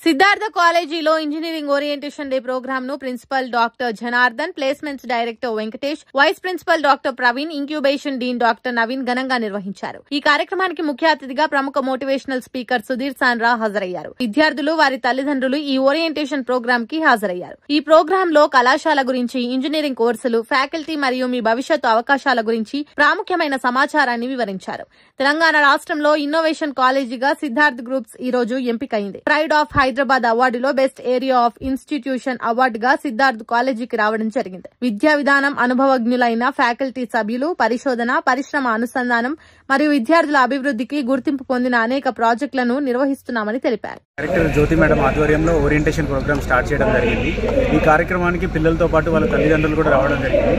సిద్ధార్థ కాలేజీలో engineering orientation day programme ను principal doctor Janardhan, placements director Venkatesh, vice principal doctor Praveen, incubation dean doctor Naveen ఘనంగా నిర్వహించారు. ఈ కార్యక్రమానికి ముఖ్య అతిథిగా ప్రముఖ మోటివేషనల్ స్పీకర్ సుధీర్ సాండ్రా హాజరయ్యారు. విద్యార్థులు, వారి తల్లిదండ్రులు ఈ ఓరియంటేషన్ ప్రోగ్రామ్ కి హాజరయ్యారు. ఈ ప్రోగ్రామ్ లో కళాశాల గురించి, ఇంజనీరింగ్ కోర్సులు, ఫ్యాకల్టీ మరియు మీ భవిష్యత్తు అవకాశాల గురించి ప్రాముఖ్యమైన సమాచారాన్ని వివరించారు. తెలంగాణ రాష్ట్రంలో ఇన్నోవేషన్ కాలేజీగా సిద్ధార్థ్ గ్రూప్స్ ఈ రోజు ఎంపికైంది. ప్రైడ్ ఆఫ్ హైదరాబాద్ అవార్డులో బెస్ట్ ఏరియా ఆఫ్ ఇన్స్టిట్యూషన్ అవార్డుగా సిద్ధార్థ్ కాలేజీకి రావడం జరిగింది. విద్యా విధానం, అనుభవజ్ఞులైన ఫ్యాకల్టీ సభ్యులు, పరిశోధన, పరిశ్రమ అనుసంధానం మరియు విద్యార్థుల అభివృద్ధికి గుర్తింపు పొందిన అనేక ప్రాజెక్టులను నిర్వహిస్తున్నామని తెలిపారు. డైరెక్టర్ జ్యోతి మేడం ఆధ్వర్యంలో ఓరియంటేషన్ ప్రోగ్రామ్ స్టార్ట్ చేయడం జరిగింది. ఈ కార్యక్రమానికి పిల్లలతో పాటు వాళ్ళ తల్లిదండ్రులు కూడా రావడం జరిగింది.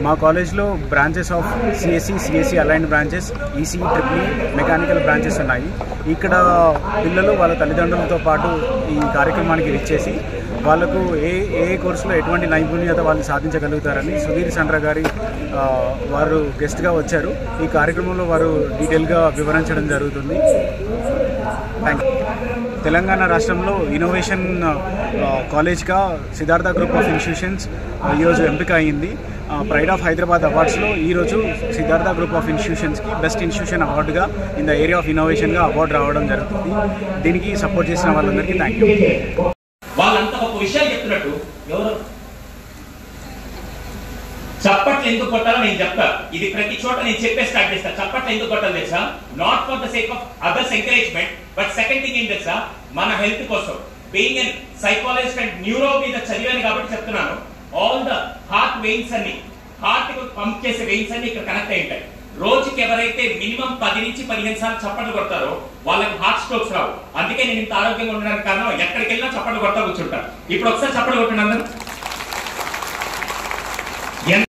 మా కాలేజ్లో branches of CSC aligned branches, EC, triple mechanical branches ఉన్నాయి. ఇక్కడ పిల్లలు వాళ్ళ తల్లిదండ్రులతో పాటు ఈ కార్యక్రమానికి విచ్చేసి వాళ్ళకు ఏ కోర్సులో ఎటువంటి నైపుణ్యత వాళ్ళు సాధించగలుగుతారని సుధీర్ సాండ్రా గారి వారు గెస్ట్గా వచ్చారు. ఈ కార్యక్రమంలో వారు డీటెయిల్గా వివరించడం జరుగుతుంది. Thank you. తెలంగాణ రాష్ట్రంలో ఇన్నోవేషన్ కాలేజ్గా సిద్ధార్థ గ్రూప్ ఆఫ్ ఇన్స్టిట్యూషన్స్ ఈరోజు ఎంపిక అయింది. ప్రైడ్ ఆఫ్ హైదరాబాద్ అవార్డ్స్లో ఈరోజు సిద్ధార్థ గ్రూప్ ఆఫ్ ఇన్స్టిట్యూషన్స్కి బెస్ట్ ఇన్స్టిట్యూషన్ అవార్డుగా ఇన్ ద ఏరియా ఆఫ్ ఇన్నోవేషన్గా అవార్డు రావడం జరుగుతుంది. దీనికి సపోర్ట్ చేసిన వాళ్ళందరికీ థ్యాంక్ యూ. వాళ్ళంతా ఒక విషయాలు చెప్తున్నట్టు ఎవరు చప్పట్లు ఎందుకు కొట్టాలో నేను చెప్తా. ఇది ప్రతి చోట నేను చెప్పే స్టార్ట్ చేస్తా. చప్పట్లు ఎందుకు కొట్టాలి తెలుసా? Not for the sake of others encouragement, but second thing ఏం తెలుసా, మన హెల్త్ కోసం. Being an psychologist and neuro మీద చదివాను కాబట్టి చెప్తున్నాను. ఆల్ ద హార్ట్ వెయిన్స్ అన్ని, హార్ట్ కు పంప్ చేసే వెయిన్స్ అన్ని ఇక్కడ కనెక్ట్ అయి ఉంటాయి. రోజుకి ఎవరైతే మినిమం 10 నుంచి 15 సార్లు చప్పట్లు కొడతారో వాళ్ళకి హార్ట్ స్ట్రోక్స్ రావు. అందుకే నేను ఇంత ఆరోగ్యంగా ఉండడానికి కారణం ఎక్కడికి వెళ్ళినా చప్పట్లు కొడతా కూర్చుంటాను. ఇప్పుడు ఒకసారి చప్పట్లు కొట్టండి అందరూ.